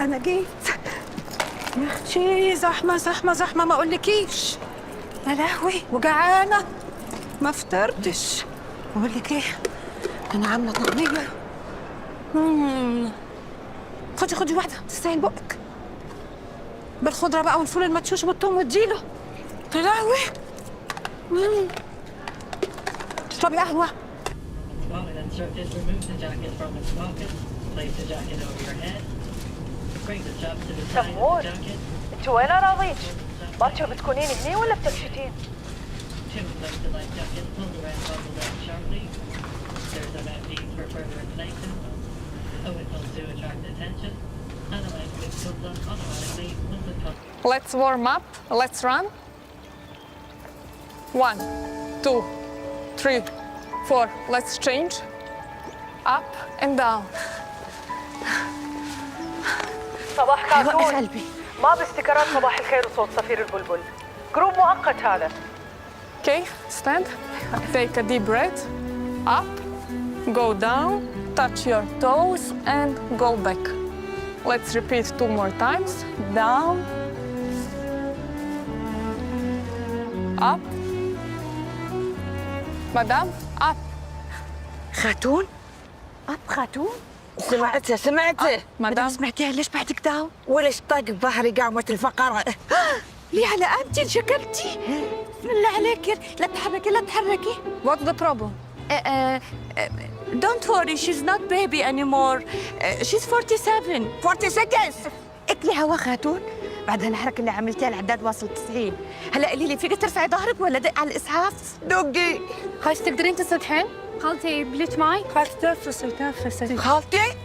أنا جيت. يا أختي زحمة زحمة زحمة ما أقولكيش. يا لهوي وجعانة ما فطرتش. بقول لك إيه؟ أنا عاملة طعمية. خدي واحدة تستاهل بقك. بالخضرة بقى والفول المدشوش والثوم والديلة. يا لهوي. اشربي قهوة. سمور، انت وين اراضيك؟ باكر بتكونين هني ولا بتكشتين؟ Let's warm up. Let's run. 1, 2, 3, 4. Let's change. Up and down. صباح وقف كاتون. قلبي. ما باستكرار صباح الخير وصوت صفير البلبل. جروب مؤقت هذا. Okay, stand. Take a deep breath. Up, go down, touch your toes and go back. Let's repeat 2 more times. Down, up. Madam, up. خاتون؟ أب خاتون؟ سمعته مدام. سمعتيها ليش بعدك داو؟ وليش طاق ظهري قامت الفقرة؟ ليه على قامتي انشكلتي؟ بسم الله عليك لا تحركي. What's the problem? Don't worry, she's not baby anymore. She's 47. 46. اكلي هوا خاتون. بعد هالحركة اللي عملتيها العداد واصل 90. هلا قولي لي فيك ترفعي ظهرك ولا دق على الإسعاف؟ دقي. خلاص تقدرين تسرحين؟ خالتي بليت معي؟ تنفسي خالتي.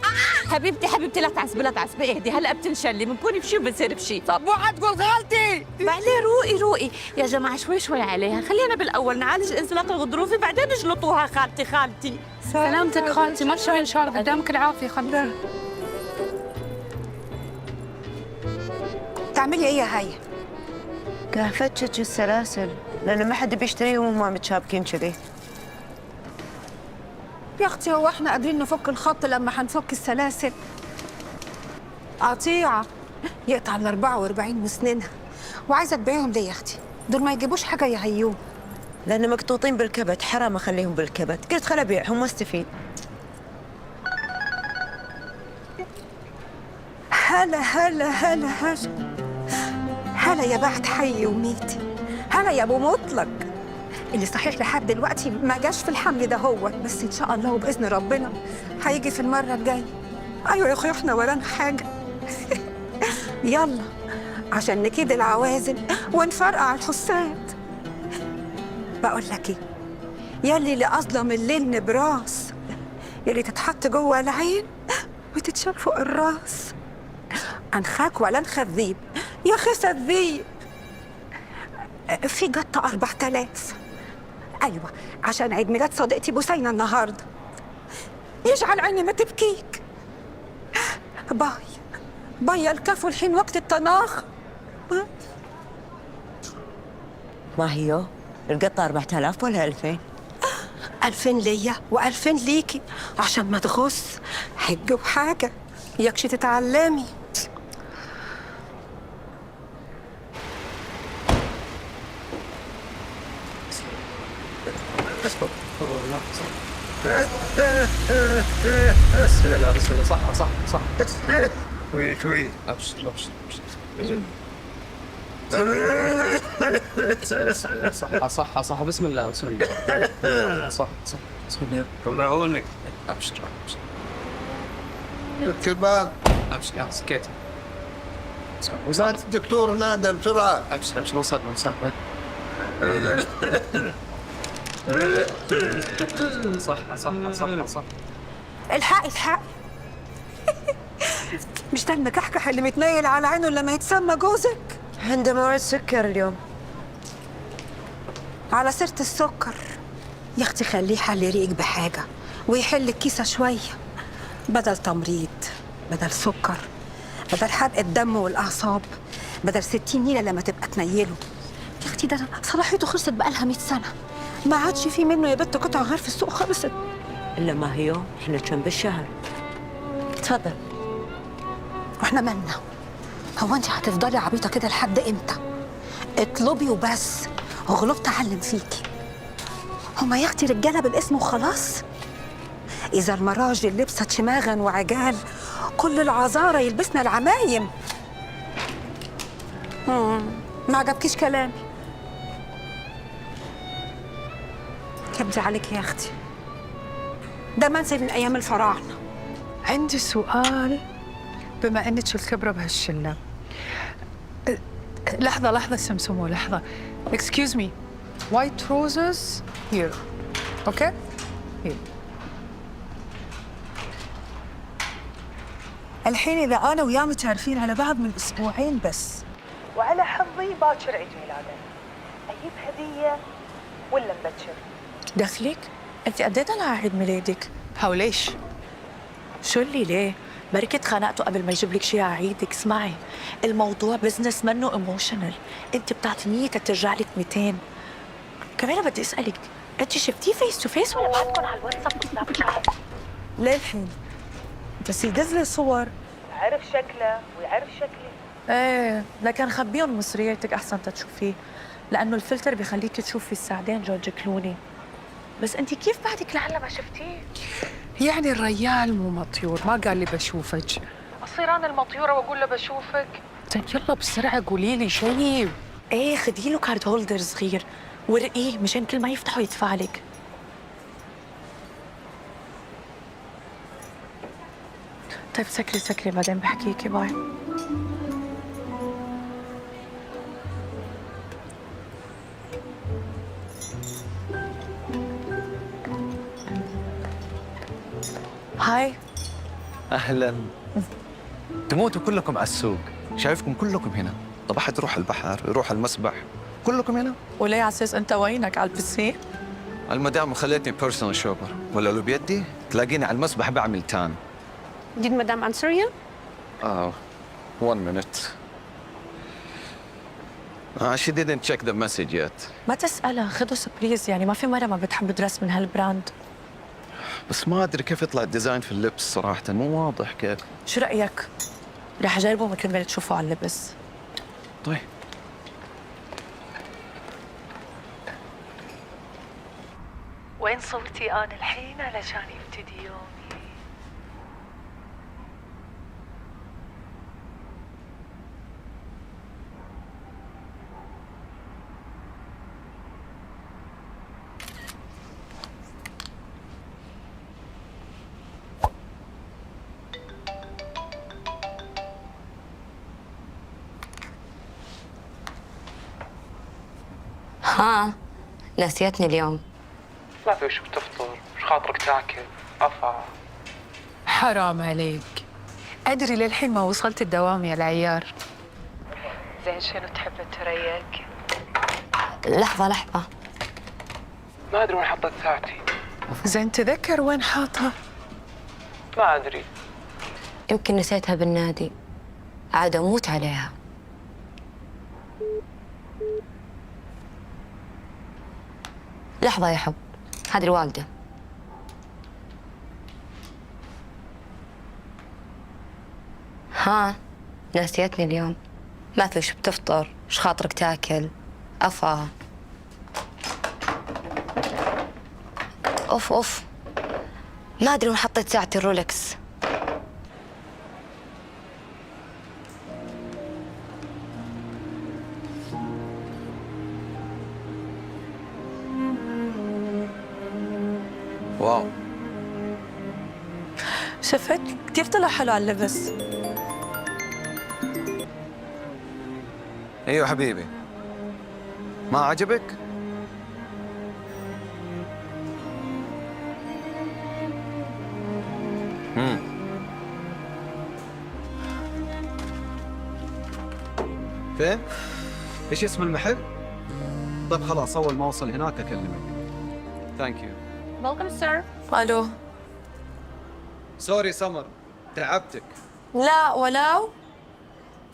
حبيبتي لا تعصبي اهدي هلا بتنشلي بنكون بشي وبنصير بشي. طب وعد تقول خالتي. بعليه روقي يا جماعة شوي عليها. خلينا بالأول نعالج انزلاق الغضروفي بعدين نجلطوها خالتي. سلامتك خالتي ما تشوفين شعر قدامك العافية خلينا. تعملي ايه يا هاي؟ قاعد فتشت السلاسل لأنه ما حد بيشتريهم وهم متشابكين كذي. يا اختي هو احنا قادرين نفك الخط لما حنفك السلاسل؟ قطيعة يقطع ال 44 مسننها وعايزة تبيعهم ليه يا اختي؟ دول ما يجيبوش حاجة يا هيوم. لأنه مقطوطين بالكبت، حرام أخليهم بالكبت. قلت خل أبيعهم واستفيد. هلا يا بعد حي وميتي. هلا يا ابو مطلق اللي صحيح لحد دلوقتي ما جاش في الحمل ده هو، بس ان شاء الله وباذن ربنا هيجي في المره الجايه. ايوه يا اخويا احنا ورانا حاجه. يلا عشان نكيد العوازل ونفرقع الحساد. بقول لك ايه، يلي اللي اظلم الليل نبراس، يلي تتحط جوه العين وتتشال فوق الراس. انخاك ولا نخذيب يا خسى الذيب. في جطة 4000. أيوة عشان عيد ميلاد صديقتي بوسينة النهاردة. يجعل عيني ما تبكيك. باي الكفو الحين وقت التناخ. ما هي القطة 4000 ولا 2000؟ 2000 ليا و2000 ليكي عشان ما تغص حج وحاجة يكشي تتعلمي. بسم الله صح شوي ابشر صح بسم الله صح بسم الله الله يعونك ابشر كلمات ابشر سكيت وزارة الدكتور نادى بسرعة. ابشر وصلنا صح الحقي مش ده المكحكح اللي متنيل على عينه لما يتسمى جوزك؟ عنده موعد سكر اليوم. على سيرة السكر يا اختي خليه حل ريقك بحاجة ويحل الكيسة شوية، بدل تمريض، بدل سكر، بدل حرق الدم والأعصاب، بدل 60 نيلة لما تبقى تنيله. يا اختي ده صلاحيته خلصت بقالها 100 سنة، ما عادش في منه يا بنت قطع غير في السوق خلصت. إلا ما هي إحنا كم بالشهر. تفضل. واحنا مالنا؟ هو انت هتفضلي عبيطه كده لحد امتى؟ اطلبي وبس، غلبت اعلم فيكي. هما يا اختي رجاله بالاسم وخلاص؟ اذا المراجل لبست شماغا وعجال، كل العذارى يلبسنا العمايم. ما عجبكيش كلامي؟ كبدي عليك يا اختي، ده منسي من ايام الفراعنه. عندي سؤال، بما انك الخبره بهالشله. لحظه سمسمو، لحظه. Excuse me. White roses here. Okay? Here. الحين إذا أنا وياه متعرفين على بعض من أسبوعين بس، وعلى حظي باكر عيد ميلاده، اجيب هديه ولا مبكر؟ دخلك؟ انت قديت على عيد ميلادك؟ حوليش؟ شو اللي ليه؟ بركي اتخانقتوا قبل ما يجيب لك شيء على عيدك. اسمعي، الموضوع بزنس منه ايموشنال، انت بتعطي 100 ترجع لك 200. كمان بدي اسالك، انت شفتيه فيس تو فيس ولا بعتكم على الواتساب وسناب شات؟ ليه الحين؟ بس يدز لي صور. عرف شكله ويعرف شكلي. ايه، لكن خبيهم مصرياتك احسن تتشوفيه، لانه الفلتر بيخليك تشوفي السعدين جورج كلوني. بس انت كيف بعدك لهلا ما شفتيه؟ يعني الريال مو مطيور، ما قال لي بشوفك. اصير انا المطيوره واقول له بشوفك؟ طيب يلا بسرعه قولي لي شيء. ايه، خدي له كارد هولدر صغير ورقيه مشان كل ما يفتحوا يدفع لك. طيب سكري بعدين بحكيكي. باي. هاي. اهلا. تموتوا كلكم على السوق، شايفكم كلكم هنا. طب احد يروح البحر، يروح المسبح، كلكم هنا. وليه على اساس انت وينك على البسين؟ المدام خلتني بيرسونال شوبر، ولا لو بيدي تلاقيني على المسبح بعمل تان. Did Madame answer you? One minute. She didn't check the message yet. ما تسألها، خده سبريز، يعني ما في مرة ما بتحب درس من هالبراند. بس ما ادري كيف يطلع الديزاين في اللبس صراحة، مو واضح كيف. شو رأيك؟ رح أجربه مثل ما تشوفوا على اللبس. طيب. وين صورتي انا الحين علشان يبتدي يومي؟ ها، نسيتني اليوم. ما في وش بتفطر؟ وش خاطرك تاكل؟ افا حرام عليك، أدري للحين ما وصلت الدوام يا العيار. زين شنو تحب تريق؟ لحظة، ما ادري وين حطيت ساعتي. زين تذكر وين حاطها؟ ما ادري. يمكن نسيتها بالنادي، عاد أموت عليها. لحظة يا حب، هذه الوالدة. ها، نسيتني اليوم. ما في وش بتفطر؟ وش خاطرك تاكل؟ أفا. أوف، ما أدري وين حطيت ساعة الرولكس. واو، شفت؟ كتير طلع حلو على اللبس. ايوه حبيبي، ما عجبك؟ فين؟ ايش اسم المحل؟ طيب خلاص اول ما اوصل هناك اكلمك. ثانك يو. Welcome, sir. ألو. سوري سمر، تعبتك. لا ولو